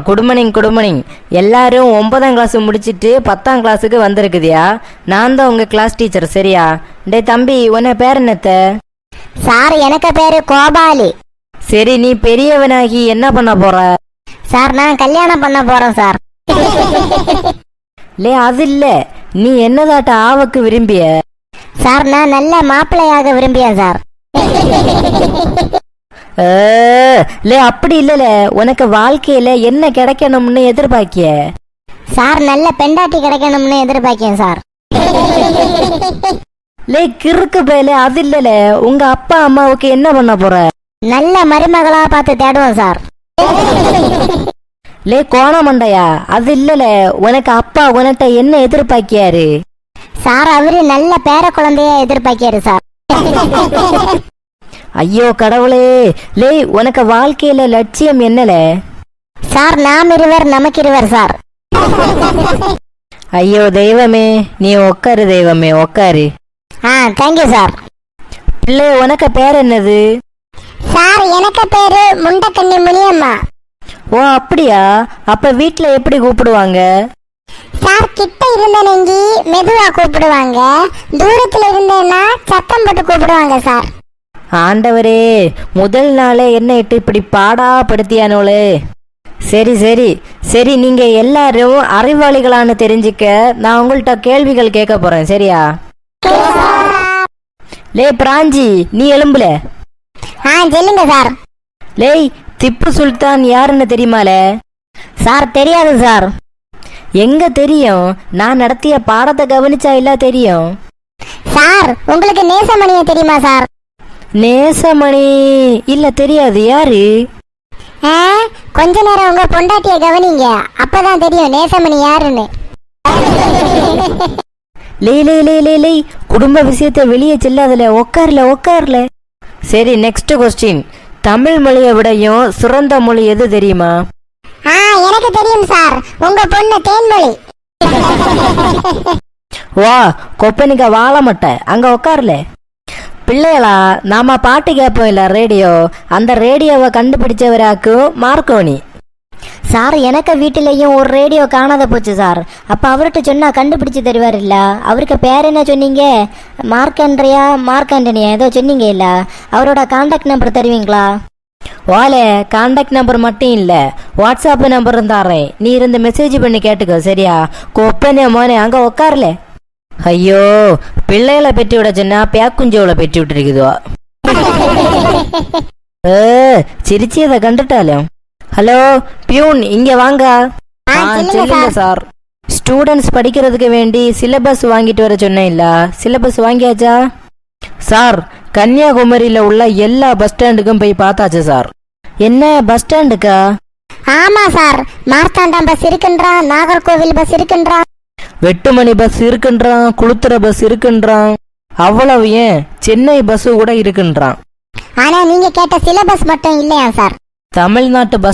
Good morning. எல்லாரும் 9ஆம் class முடிச்சிட்டு 10ஆம் கிளாஸுக்கு வந்திருக்குதியா? நான் தான் உங்க கிளாஸ் டீச்சர். சரியா? டே தம்பி, உன்ன பேர் என்னத்த? சார், எனக்கு பேரு கோபாலி. சரி, நீ பெரியவனாகி என்ன பண்ண போற? சார், நான் கல்யாணம் பண்ண போறேன் சார். அது இல்ல, நீ என்னதாட்ட ஆவக்கு விரும்பிய? சார், நான் நல்ல மாப்பிள்ளையாக விரும்பியேன் சார். அப்படி இல்லல, உனக்கு வாழ்க்கையில என்ன கிடைக்கணும்னு எதிர்பார்க்கிய? சார், நல்ல பெண்டாட்டி கிடைக்கணும்னு எதிர்பார்க்கேன் சார். கிறுக்கு பேல, அது இல்லல, உங்க அப்பா அம்மாவுக்கு என்ன பண்ண போற? நல்ல மருமகளா பார்த்து தேடுவோம் சார். கோணமண்டையா, அது இல்லல, உனக்கு அப்பா உனட்ட என்ன எதிர்பார்க்கியாரு? சார், அவரு நல்ல பேர குழந்தைய எதிர்பார்க்காரு சார். ஐயோ கடவுளே, உனக்கு வாழ்க்கையில லட்சியம் என்னல? சார், நாம் இருவர் நமக்கு இருவர் சார். ஐயோ தெய்வமே, நீ உட்காரு தெய்வமே, உட்காரு. Thank you sir. பிள்ளை, உனக்கு பேர் என்னது? சார், எனக்கு பேரு முண்டக்கண்ணி முனியம்மா. ஓ அப்படியா? அப்ப வீட்டுல எப்படி கூப்பிடுவாங்க? சார், கிட்ட இருந்தனங்கி மெதுவா கூப்பிடுவாங்க, தூரத்துல இருந்தேன்னா சத்தம் போட்டு கூப்பிடுவாங்க சார். ஆண்டவரே, முதல் நாளே என்ன இட்டு இப்படி பாடா படுத்தியானோளே. சரி சரி சரி, நீங்க எல்லாரும் அறிவாளிகளான்னு தெரிஞ்சுக்க நான் உங்கள்கிட்ட கேள்விகள் கேட்க போறேன். சரியா? பிராஞ்சி, நீ எலும்புல. சொல்லுங்க சார். திப்பு சுல்தான் யாருன்னு தெரியுமாலே? சார், தெரியாது சார். எங்க தெரியும்? நான் நடத்திய பாடத்தை கவனிச்சா இல்ல தெரியும். சார், உங்களுக்கு நேசமணிய தெரியுமா சார்? நேசமணி இல்ல, தெரியாது. யாரு? கொஞ்ச நேரம் உங்க பொண்டாட்டிய கவனிங்க, அப்பதான் தெரியும் நேசமணி யாருன்னு. குடும்ப விஷயத்தை வெளியே செல்லாதல, உட்கார்ல. சரி, நெக்ஸ்ட் கொஸ்டின். தமிழ் மொழியை விடையும் சிறந்த மொழி எது தெரியுமா? எனக்கு தெரியும் சார், உங்க பொண்ணு தேன்மொழி. வா கொப்பனிக்க வாழ மாட்டேன், அங்க உட்கார்ல. பிள்ளைகளா, நாம பாட்டு கேட்போம் இல்ல ரேடியோ, அந்த ரேடியோவை கண்டுபிடிச்சவராக்கும் மார்க்கோனி. சார், எனக்கு வீட்டிலையும் ஒரு ரேடியோ காணாத போச்சு சார். அப்ப அவர்கிட்ட சொன்னா கண்டுபிடிச்சு தருவார் இல்ல? அவருக்கு பேர் என்ன சொன்னீங்க? மார்க்கண்டனியா ஏதோ சொன்னீங்க இல்ல? அவரோட கான்டாக்ட் நம்பர் தருவீங்களா? வாலே, கான்டாக்ட் நம்பர் மட்டும் இல்ல, வாட்ஸ்அப் நம்பரும் தாரேன். நீ இருந்து மெசேஜ் பண்ணி கேட்டுக்கோ. சரியா? கொப்பனே மோனே, அங்க உட்கார்ல. ஐயோ, பிள்ளைகளை பெட்டி விட சொன்னா பேக்குஞ்சோல பெட்டி விட்டு இருக்குதோ. சிரிச்சியதை கண்டுட்டாலும். ஹலோ பியூன், இங்க வாங்க. சொல்லுங்க சார். ஸ்டூடெண்ட்ஸ் படிக்கிறதுக்கு வேண்டி சிலபஸ் வாங்கிட்டு வர சொன்னேன் இல்ல, சிலபஸ் வாங்கியாச்சா? சார், கன்னியாகுமரியில உள்ள எல்லா பஸ் ஸ்டாண்டுக்கும் போய் பார்த்தாச்சு சார். என்ன பஸ் ஸ்டாண்டுக்கா? ஆமா சார், மார்த்தாண்டம் பஸ் இருக்குன்றான், நாகர்கோவில் பஸ் இருக்குன்றான், வெட்டுமணி பஸ் இருக்குன்றான், குளுத்துற பஸ் இருக்குன்றான். அவ்வளவு ஏன், சென்னை பஸ் கூட இருக்குன்றான். ஆனா நீங்க கேட்ட சிலபஸ் மட்டும் இல்லையா சார்? தமிழ்நாட்டு பஸ்